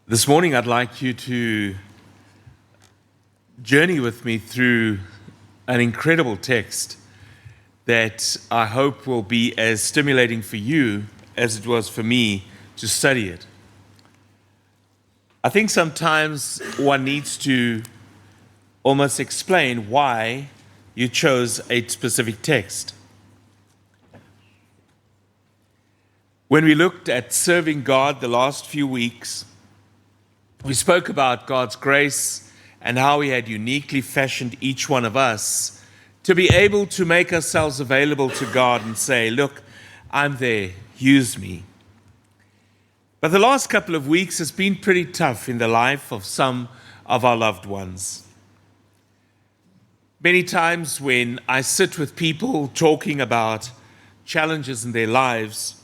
This morning, I'd like you to journey with me through an incredible text that I hope will be as stimulating for you as it was for me to study it. I think sometimes one needs to almost explain why you chose a specific text. When we looked at serving God the last few weeks, we spoke about God's grace and how He had uniquely fashioned each one of us to be able to make ourselves available to God and say, look, I'm there, use me. But the last couple of weeks has been pretty tough in the life of some of our loved ones. Many times when I sit with people talking about challenges in their lives,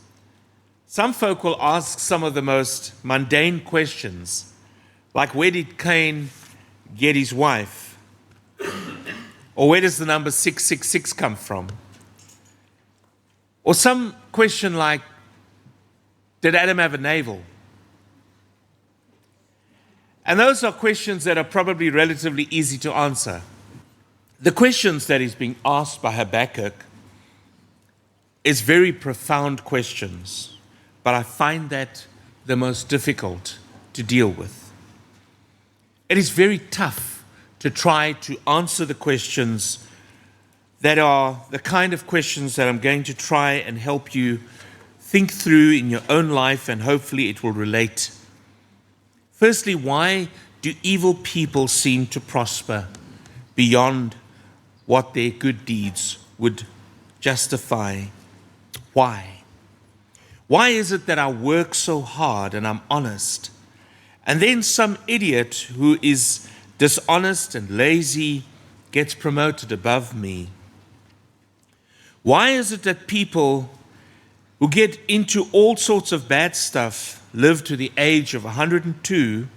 some folk will ask some of the most mundane questions, like where did Cain get his wife? Or where does the number 666 come from? Or some question like, did Adam have a navel? And those are questions that are probably relatively easy to answer. The questions that is being asked by Habakkuk is very profound questions, but I find that the most difficult to deal with. It is very tough to try to answer the questions that are the kind of questions that I'm going to try and help you think through in your own life, and hopefully it will relate. Firstly, why do evil people seem to prosper beyond what their good deeds would justify? Why? Why is it that I work so hard and I'm honest, and then some idiot who is dishonest and lazy gets promoted above me? Why is it that people who get into all sorts of bad stuff live to the age of 102,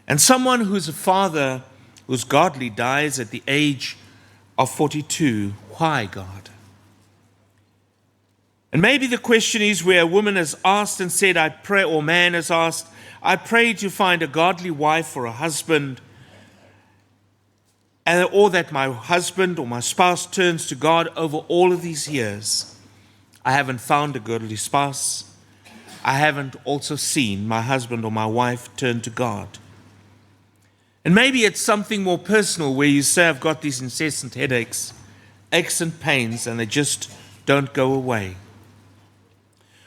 and someone who's a father who's godly dies at the age of 42? Why, God? And maybe the question is where a woman has asked and said, I pray, or man has asked, I pray to find a godly wife or a husband, or that my husband or my spouse turns to God over all of these years. I haven't found a godly spouse. I haven't also seen my husband or my wife turn to God. And maybe it's something more personal where you say, I've got these incessant headaches, aches and pains, and they just don't go away.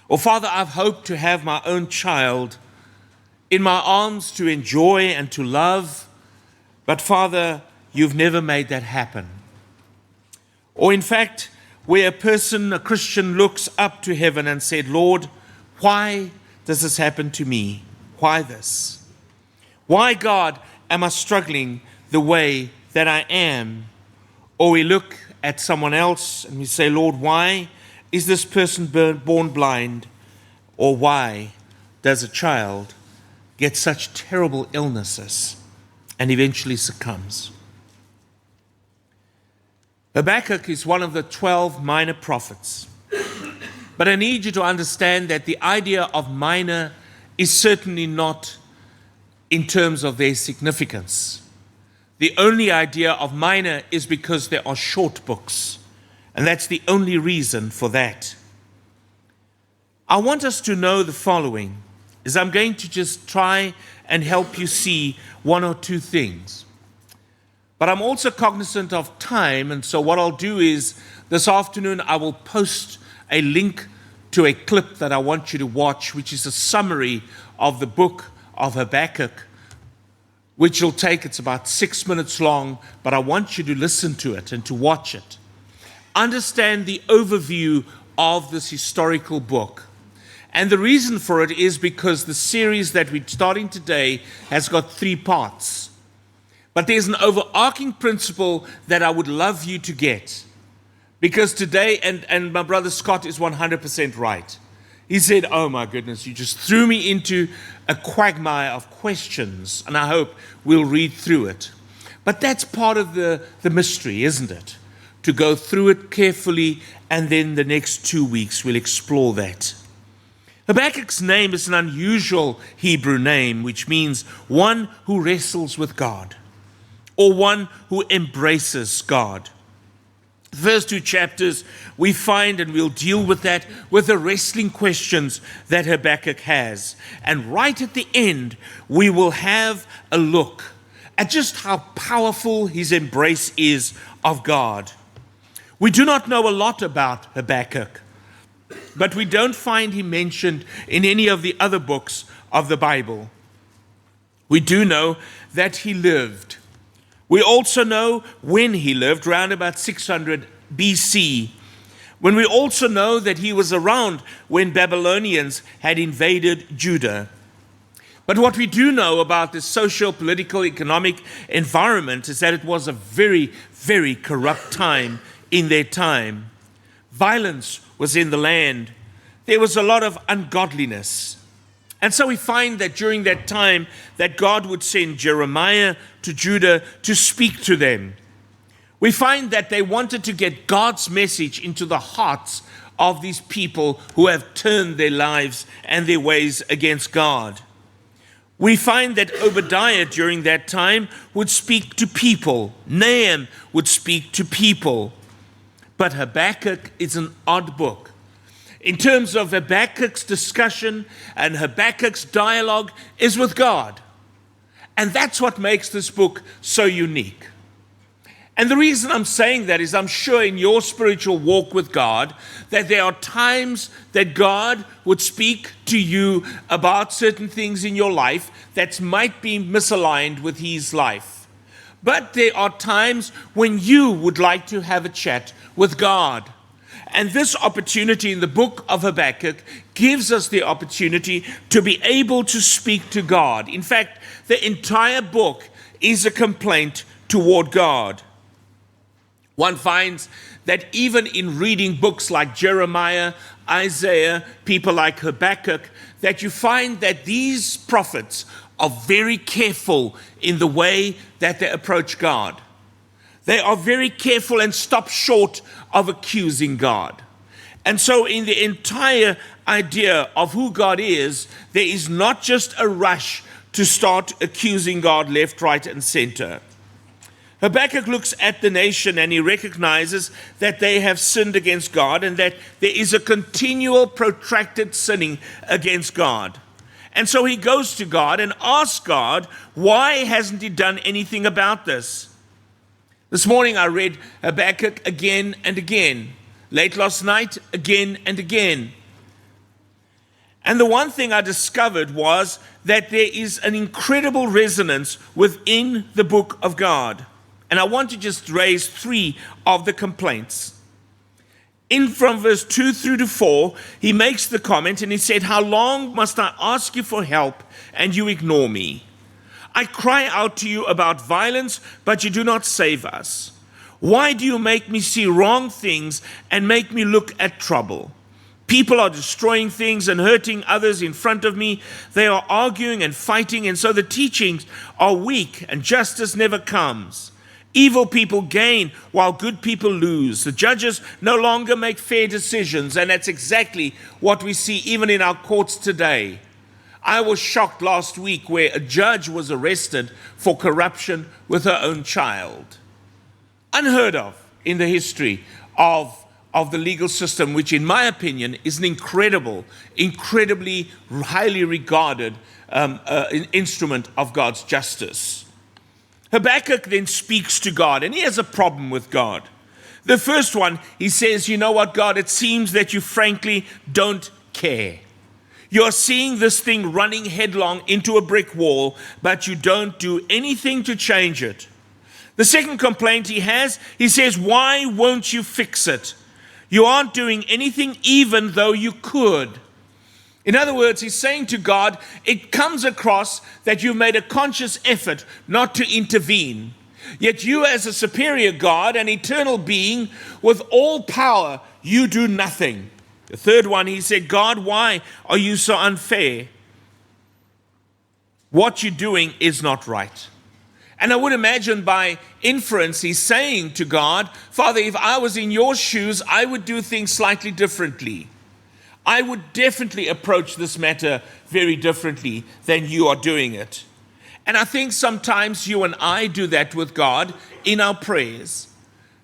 Or, Father, I've hoped to have my own child in my arms to enjoy and to love, but Father, you've never made that happen. Or in fact, where a person, a Christian, looks up to heaven and said, Lord, why does this happen to me? Why this? Why, God, am I struggling the way that I am? Or we look at someone else and we say, Lord, why is this person born blind? Or why does a child get such terrible illnesses and eventually succumbs? Habakkuk is one of the 12 minor prophets. But I need you to understand that the idea of minor is certainly not in terms of their significance. The only idea of minor is because there are short books, and that's the only reason for that. I want us to know the following, is I'm going to just try and help you see one or two things. But I'm also cognizant of time, and so what I'll do is this afternoon I will post a link to a clip that I want you to watch, which is a summary of the book of Habakkuk, which will take, it's about 6 minutes long, but I want you to listen to it and to watch it. Understand the overview of this historical book. And the reason for it is because the series that we're starting today has got 3 parts. But there's an overarching principle that I would love you to get. Because today, and my brother Scott is 100% right. He said, oh my goodness, you just threw me into a quagmire of questions, and I hope we'll read through it. But that's part of the mystery, isn't it? To go through it carefully, and then the next 2 weeks we'll explore that. Habakkuk's name is an unusual Hebrew name, which means one who wrestles with God, or one who embraces God. The first two chapters we find, and we'll deal with that, with the wrestling questions that Habakkuk has. And right at the end, we will have a look at just how powerful his embrace is of God. We do not know a lot about Habakkuk, but we don't find him mentioned in any of the other books of the Bible. We do know that he lived. We also know when he lived, around about 600 BC, when we also know that he was around when Babylonians had invaded Judah. But what we do know about the social, political, economic environment is that it was a very, very corrupt time in their time. Violence was in the land. There was a lot of ungodliness. And so we find that during that time that God would send Jeremiah to Judah to speak to them. We find that they wanted to get God's message into the hearts of these people who have turned their lives and their ways against God. We find that Obadiah during that time would speak to people. Nahum would speak to people. But Habakkuk is an odd book. In terms of Habakkuk's discussion and Habakkuk's dialogue is with God. And that's what makes this book so unique. And the reason I'm saying that is I'm sure in your spiritual walk with God that there are times that God would speak to you about certain things in your life that might be misaligned with his life. But there are times when you would like to have a chat with God. And this opportunity in the book of Habakkuk gives us the opportunity to be able to speak to God. In fact, the entire book is a complaint toward God. One finds that even in reading books like Jeremiah, Isaiah, people like Habakkuk, that you find that these prophets are very careful in the way that they approach God. They are very careful and stop short of accusing God. And so in the entire idea of who God is, there is not just a rush to start accusing God left, right, and center. Habakkuk looks at the nation and he recognizes that they have sinned against God and that there is a continual protracted sinning against God. And so he goes to God and asks God, why hasn't he done anything about this? This morning I read Habakkuk again and again. Late last night, again and again. And the one thing I discovered was that there is an incredible resonance within the book of God. And I want to just raise three of the complaints. From verse 2 through to 4, he makes the comment and he said, how long must I ask you for help and you ignore me? I cry out to you about violence, but you do not save us. Why do you make me see wrong things and make me look at trouble? People are destroying things and hurting others in front of me. They are arguing and fighting, and so the teachings are weak and justice never comes. Evil people gain while good people lose. The judges no longer make fair decisions, and that's exactly what we see even in our courts today. I was shocked last week where a judge was arrested for corruption with her own child. Unheard of in the history of the legal system, which in my opinion is an incredibly highly regarded instrument of God's justice. Habakkuk then speaks to God, and he has a problem with God. The first one, he says, you know what, God, it seems that you frankly don't care. You're seeing this thing running headlong into a brick wall, but you don't do anything to change it. The second complaint he has, he says, why won't you fix it? You aren't doing anything even though you could. In other words, he's saying to God, it comes across that you've made a conscious effort not to intervene. Yet you as a superior God, an eternal being with all power, you do nothing. The third one, he said, God, why are you so unfair? What you're doing is not right. And I would imagine by inference, he's saying to God, Father, if I was in your shoes, I would do things slightly differently. I would definitely approach this matter very differently than you are doing it. And I think sometimes you and I do that with God in our prayers.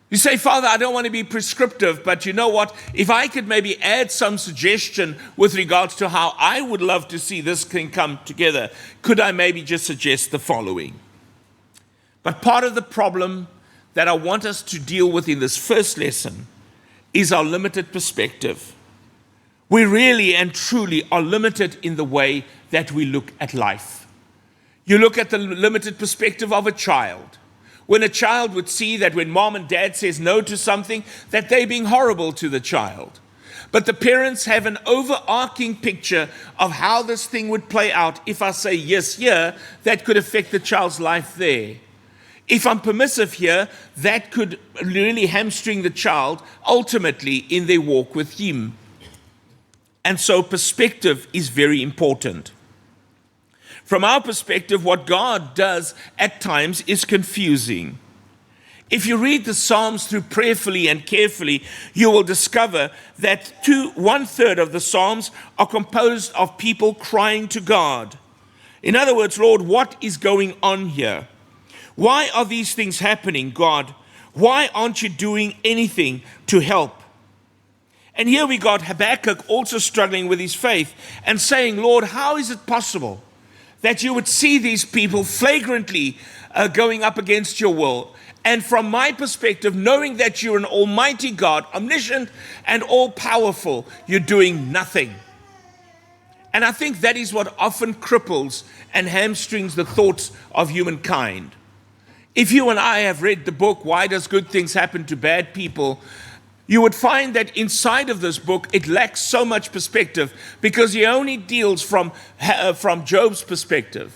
You say, Father, I don't want to be prescriptive, but you know what? If I could maybe add some suggestion with regards to how I would love to see this thing come together, could I maybe just suggest the following? But part of the problem that I want us to deal with in this first lesson is our limited perspective. We really and truly are limited in the way that we look at life. You look at the limited perspective of a child. When a child would see that when mom and dad says no to something, that they're being horrible to the child. But the parents have an overarching picture of how this thing would play out. If I say yes here, that could affect the child's life there. If I'm permissive here, that could really hamstring the child ultimately in their walk with him. And so perspective is very important. From our perspective, what God does at times is confusing. If you read the Psalms through prayerfully and carefully, you will discover that 1/3 of the Psalms are composed of people crying to God. In other words, Lord, what is going on here? Why are these things happening, God? Why aren't you doing anything to help? And here we got Habakkuk also struggling with his faith and saying, Lord, how is it possible that you would see these people flagrantly going up against your will? And from my perspective, knowing that you're an almighty God, omniscient and all-powerful, you're doing nothing. And I think that is what often cripples and hamstrings the thoughts of humankind. If you and I have read the book, Why Does Good Things Happen to Bad People?, you would find that inside of this book, it lacks so much perspective because he only deals from Job's perspective.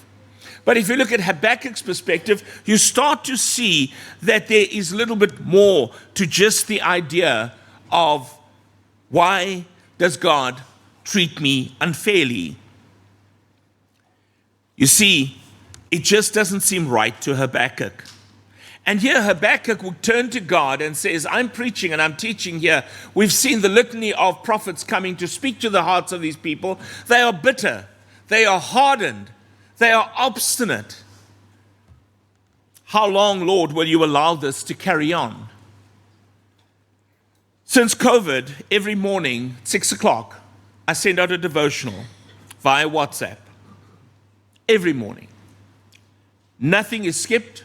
But if you look at Habakkuk's perspective, you start to see that there is a little bit more to just the idea of why does God treat me unfairly? You see, it just doesn't seem right to Habakkuk. And here Habakkuk will turn to God and says, I'm preaching and I'm teaching here. We've seen the litany of prophets coming to speak to the hearts of these people. They are bitter. They are hardened. They are obstinate. How long, Lord, will you allow this to carry on? Since COVID, every morning, 6 o'clock, I send out a devotional via WhatsApp. Every morning. Nothing is skipped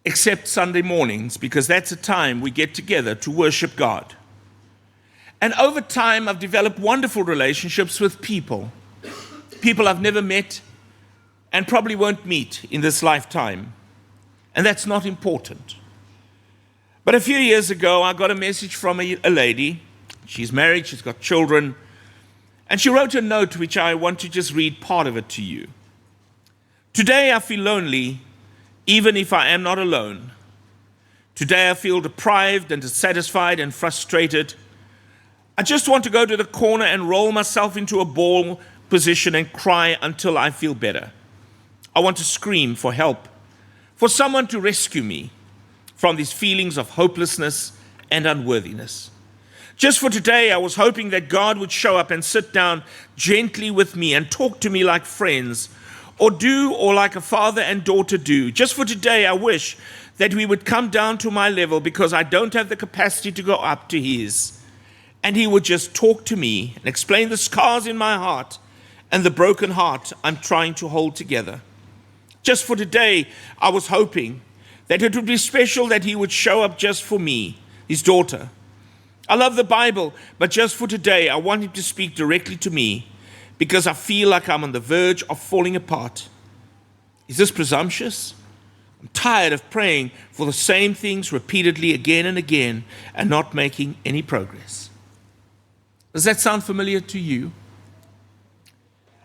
except Sunday mornings, because that's a time we get together to worship God. And over time, I've developed wonderful relationships with people I've never met and probably won't meet in this lifetime. And that's not important. But a few years ago, I got a message from a lady. She's married, she's got children, and she wrote a note which I want to just read part of it to you. Today I feel lonely, even if I am not alone. Today I feel deprived and dissatisfied and frustrated. I just want to go to the corner and roll myself into a ball position and cry until I feel better. I want to scream for help, for someone to rescue me from these feelings of hopelessness and unworthiness. Just for today, I was hoping that God would show up and sit down gently with me and talk to me like friends, or like a father and daughter do. Just for today, I wish that we would come down to my level because I don't have the capacity to go up to his. And he would just talk to me and explain the scars in my heart and the broken heart I'm trying to hold together. Just for today, I was hoping that it would be special that he would show up just for me, his daughter. I love the Bible, but just for today, I want him to speak directly to me, because I feel like I'm on the verge of falling apart. Is this presumptuous? I'm tired of praying for the same things repeatedly again and again and not making any progress. Does that sound familiar to you?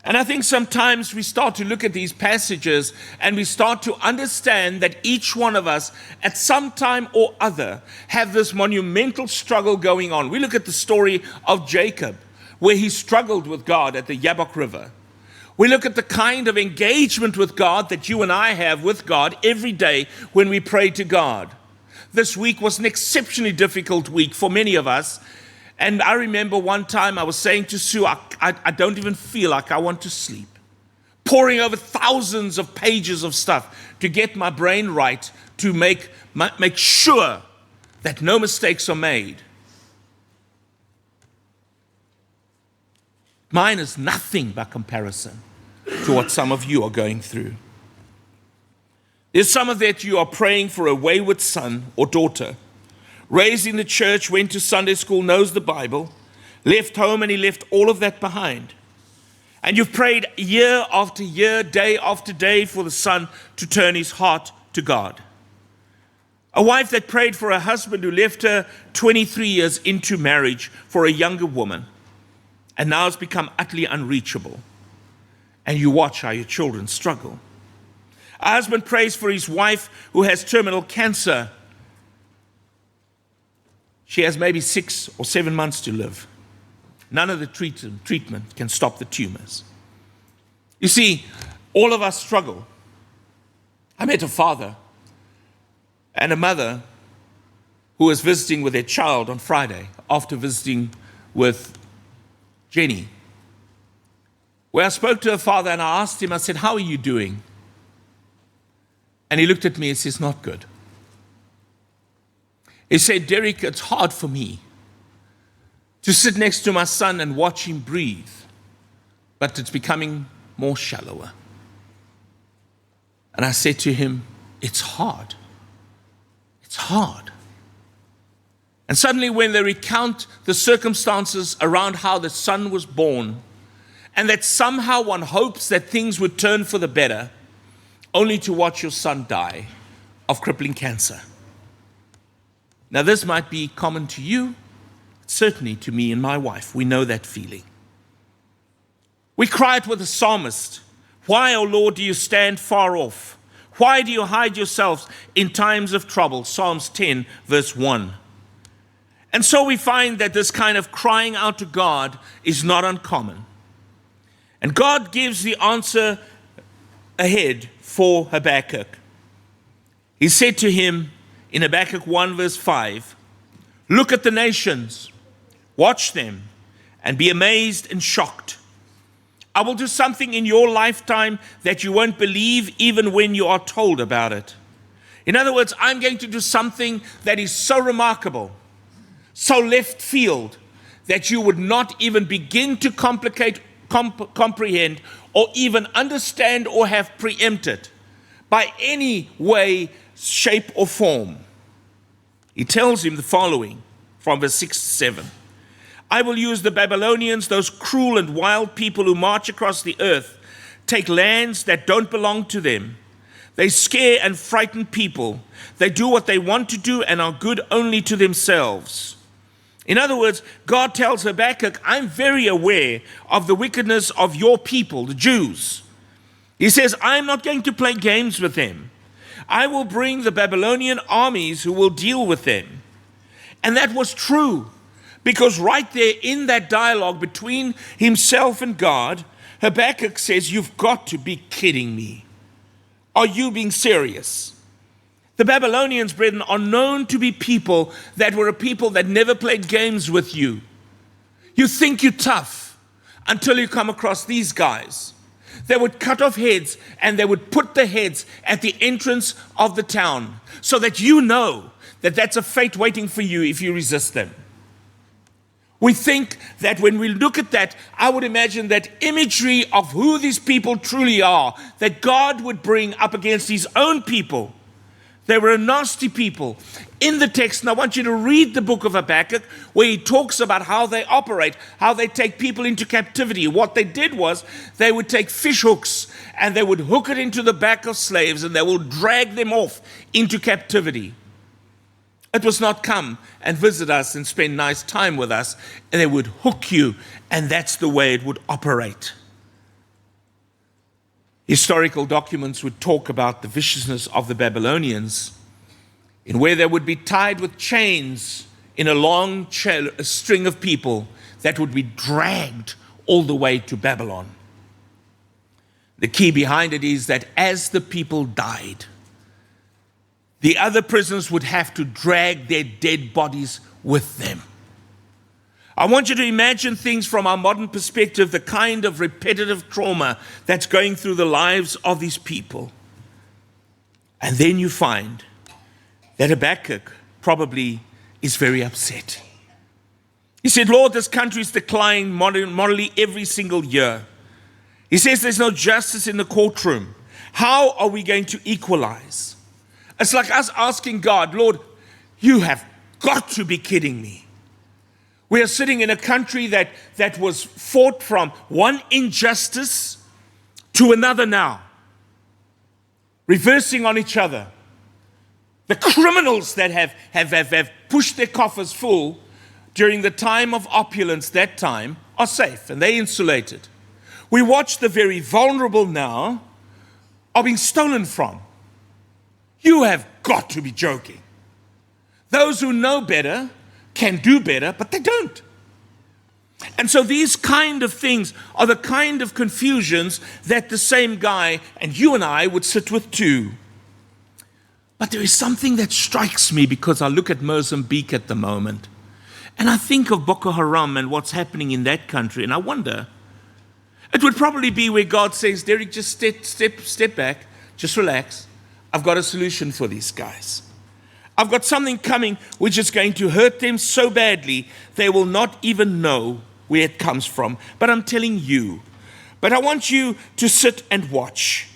And I think sometimes we start to look at these passages and we start to understand that each one of us at some time or other have this monumental struggle going on. We look at the story of Jacob, where he struggled with God at the Jabbok River. We look at the kind of engagement with God that you and I have with God every day when we pray to God. This week was an exceptionally difficult week for many of us, And I remember one time I was saying to Sue, I don't even feel like I want to sleep. Poring over thousands of pages of stuff to get my brain right, to make sure that no mistakes are made. Mine is nothing by comparison to what some of you are going through. There's some of that you are praying for a wayward son or daughter, raised in the church, went to Sunday school, knows the Bible, left home, and he left all of that behind. And you've prayed year after year, day after day, for the son to turn his heart to God. A wife that prayed for a husband who left her 23 years into marriage for a younger woman, and now has become utterly unreachable. And you watch how your children struggle. A husband prays for his wife who has terminal cancer. She has maybe 6 or 7 months to live. None of the treatment can stop the tumors. You see, all of us struggle. I met a father and a mother who was visiting with their child on Friday after visiting with Jenny, where I spoke to her father and I asked him, I said, how are you doing? And he looked at me and says, not good. He said, Dereck, it's hard for me to sit next to my son and watch him breathe, but it's becoming more shallower. And I said to him, it's hard. It's hard. And suddenly when they recount the circumstances around how the son was born, and that somehow one hopes that things would turn for the better, only to watch your son die of crippling cancer. Now this might be common to you, certainly to me and my wife. We know that feeling. We cry it with the psalmist. Why, O Lord, do you stand far off? Why do you hide yourselves in times of trouble? Psalms 10, verse 1. And so we find that this kind of crying out to God is not uncommon. And God gives the answer ahead for Habakkuk. He said to him in Habakkuk 1 verse 5, look at the nations, watch them, and be amazed and shocked. I will do something in your lifetime that you won't believe even when you are told about it. In other words, I'm going to do something that is so remarkable, so left field, that you would not even begin to comprehend or even understand or have preempted by any way, shape, or form. He tells him the following from verse 6 to 7. I will use the Babylonians, those cruel and wild people who march across the earth, take lands that don't belong to them. They scare and frighten people. They do what they want to do and are good only to themselves. In other words, God tells Habakkuk, I'm very aware of the wickedness of your people, the Jews. He says, I'm not going to play games with them. I will bring the Babylonian armies who will deal with them. And that was true, because right there in that dialogue between himself and God, Habakkuk says, you've got to be kidding me. Are you being serious? The Babylonians, brethren, are known to be people that were a people that never played games with you. You think you're tough until you come across these guys. They would cut off heads and they would put the heads at the entrance of the town so that you know that that's a fate waiting for you if you resist them. We think that when we look at that, I would imagine that imagery of who these people truly are, that God would bring up against his own people. They were a nasty people. In the text, and I want you to read the book of Habakkuk, where he talks about how they operate, how they take people into captivity. What they did was they would take fish hooks and they would hook it into the back of slaves and they will drag them off into captivity. It was not come and visit us and spend nice time with us, and they would hook you, and that's the way it would operate. Historical documents would talk about the viciousness of the Babylonians, in where they would be tied with chains in a long string of people that would be dragged all the way to Babylon. The key behind it is that as the people died, the other prisoners would have to drag their dead bodies with them. I want you to imagine things from our modern perspective, the kind of repetitive trauma that's going through the lives of these people. And then you find that Habakkuk probably is very upset. He said, Lord, this country is declining morally every single year. He says there's no justice in the courtroom. How are we going to equalize? It's like us asking God, Lord, you have got to be kidding me. We are sitting in a country that was fought from one injustice to another now, reversing on each other. The criminals that have pushed their coffers full during the time of opulence, that time, are safe and they're insulated. We watch the very vulnerable now are being stolen from. You have got to be joking. Those who know better can do better, but they don't. And so these kind of things are the kind of confusions that the same guy and you and I would sit with too. But there is something that strikes me because I look at Mozambique at the moment, and I think of Boko Haram and what's happening in that country, and I wonder, it would probably be where God says, Dereck, just step back, just relax. I've got a solution for these guys. I've got something coming which is going to hurt them so badly, they will not even know where it comes from. But I'm telling you. But I want you to sit and watch.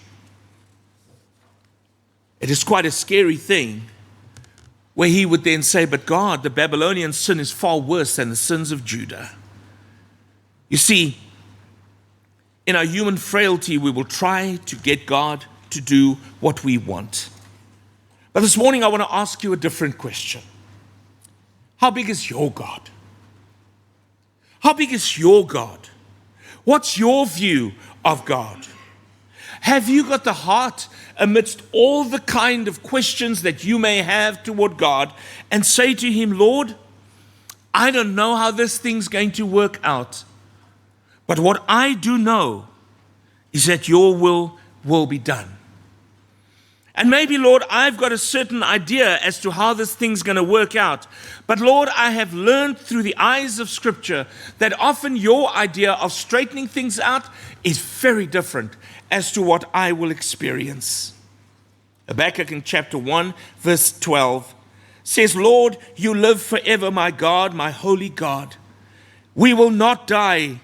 It is quite a scary thing where he would then say, but God, the Babylonian sin is far worse than the sins of Judah. You see, in our human frailty, we will try to get God to do what we want. But this morning, I want to ask you a different question. How big is your God? How big is your God? What's your view of God? Have you got the heart amidst all the kind of questions that you may have toward God and say to him, Lord, I don't know how this thing's going to work out, but what I do know is that your will be done. And maybe, Lord, I've got a certain idea as to how this thing's going to work out. But, Lord, I have learned through the eyes of Scripture that often your idea of straightening things out is very different as to what I will experience. Habakkuk in chapter 1, verse 12 says, Lord, you live forever, my God, my holy God. We will not die.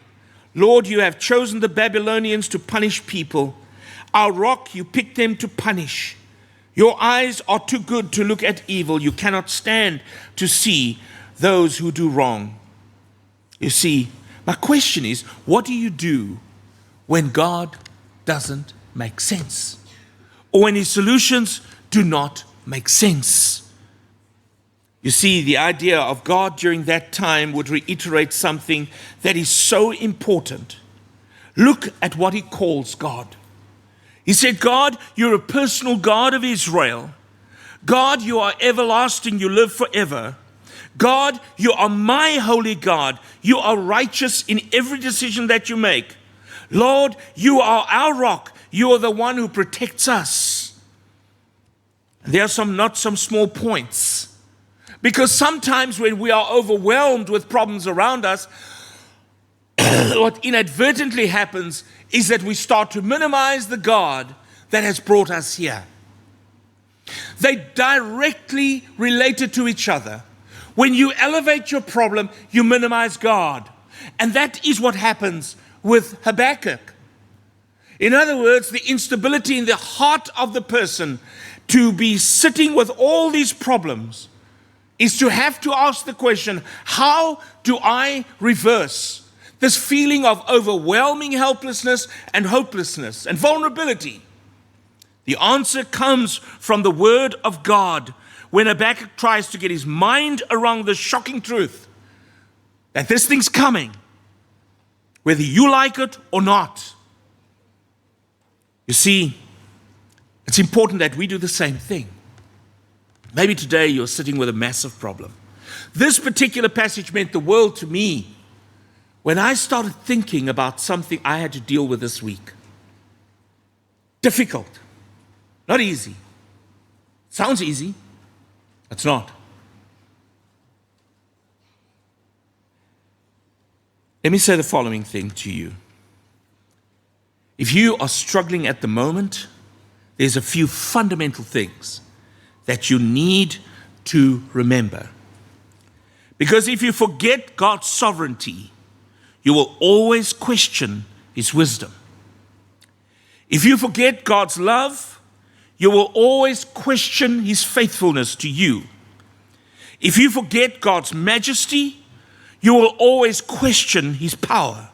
Lord, you have chosen the Babylonians to punish people. Our rock, you picked them to punish. Your eyes are too good to look at evil. You cannot stand to see those who do wrong. You see, my question is, what do you do when God doesn't make sense? Or when his solutions do not make sense? You see, the idea of God during that time would reiterate something that is so important. Look at what he calls God. He said, God, you're a personal God of Israel. God, you are everlasting. You live forever. God, you are my holy God. You are righteous in every decision that you make. Lord, you are our rock. You are the one who protects us. And there are not some small points. Because sometimes when we are overwhelmed with problems around us, what inadvertently happens is that we start to minimize the God that has brought us here. They directly related to each other. When you elevate your problem, you minimize God. And that is what happens with Habakkuk. In other words, the instability in the heart of the person to be sitting with all these problems is to have to ask the question, how do I reverse this feeling of overwhelming helplessness and hopelessness and vulnerability? The answer comes from the word of God when Habakkuk tries to get his mind around the shocking truth that this thing's coming, whether you like it or not. You see, it's important that we do the same thing. Maybe today you're sitting with a massive problem. This particular passage meant the world to me when I started thinking about something I had to deal with this week. Difficult, not easy. Sounds easy, it's not. Let me say the following thing to you. If you are struggling at the moment, there's a few fundamental things that you need to remember. Because if you forget God's sovereignty, you will always question His wisdom. If you forget God's love, you will always question His faithfulness to you. If you forget God's majesty, you will always question His power.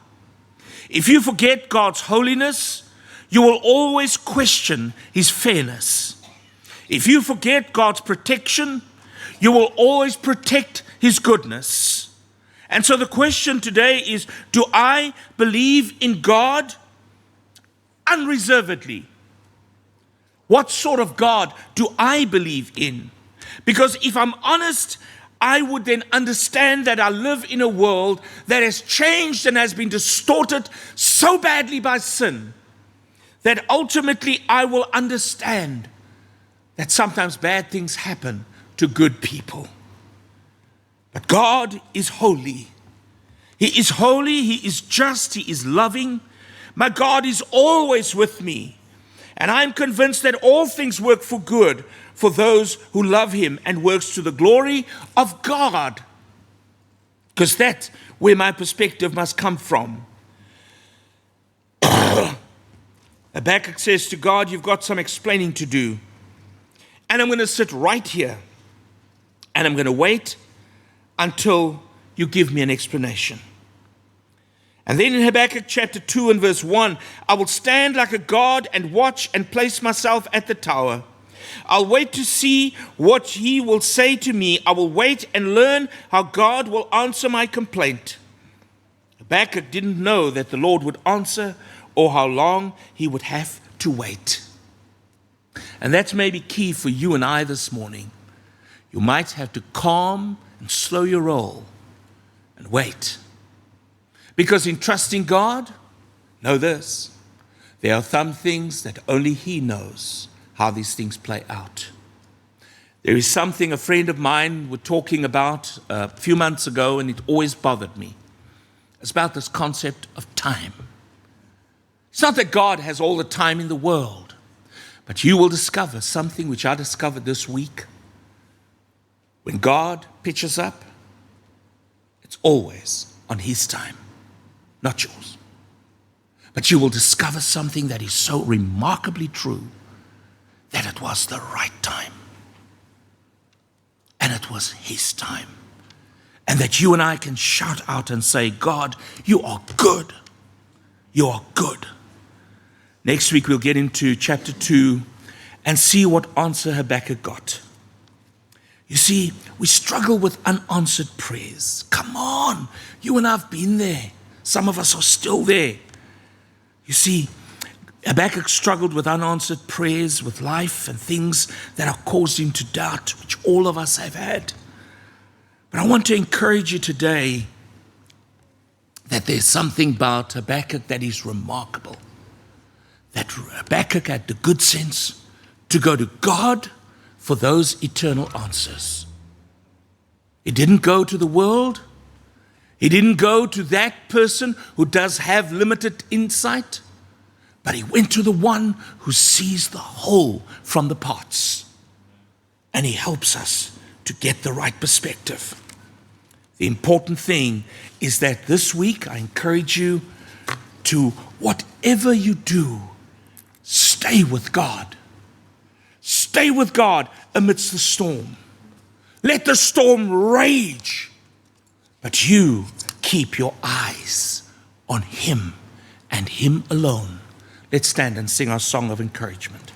If you forget God's holiness, you will always question His fairness. If you forget God's protection, you will always protect His goodness. And so the question today is, do I believe in God unreservedly? What sort of God do I believe in? Because if I'm honest, I would then understand that I live in a world that has changed and has been distorted so badly by sin that ultimately I will understand that sometimes bad things happen to good people. But God is holy. He is holy, He is just, He is loving. My God is always with me. And I'm convinced that all things work for good for those who love Him and works to the glory of God. Because that's where my perspective must come from. Habakkuk says to God, you've got some explaining to do. And I'm going to sit right here. And I'm going to wait until you give me an explanation. And then in Habakkuk chapter 2 and verse 1, I will stand like a guard and watch and place myself at the tower. I'll wait to see what He will say to me. I will wait and learn how God will answer my complaint. Habakkuk didn't know that the Lord would answer or how long he would have to wait. And that's maybe key for you and I this morning. You might have to calm and slow your roll and wait. Because in trusting God, know this, there are some things that only He knows how these things play out. There is something a friend of mine was talking about a few months ago, and it always bothered me. It's about this concept of time. It's not that God has all the time in the world, but you will discover something which I discovered this week. When God pitches up, it's always on His time, not yours. But you will discover something that is so remarkably true, that it was the right time. And it was His time. And that you and I can shout out and say, God, you are good. You are good. Next week we'll get into chapter 2 and see what answer Habakkuk got. You see, we struggle with unanswered prayers. Come on, you and I have been there. Some of us are still there. You see, Habakkuk struggled with unanswered prayers, with life and things that have caused him to doubt, which all of us have had. But I want to encourage you today that there's something about Habakkuk that is remarkable. That Habakkuk had the good sense to go to God for those eternal answers. He didn't go to the world. He didn't go to that person who does have limited insight. But he went to the one who sees the whole from the parts. And He helps us to get the right perspective. The important thing is that this week I encourage you to, whatever you do, stay with God. Stay with God amidst the storm. Let the storm rage, but you keep your eyes on Him and Him alone. Let's stand and sing our song of encouragement.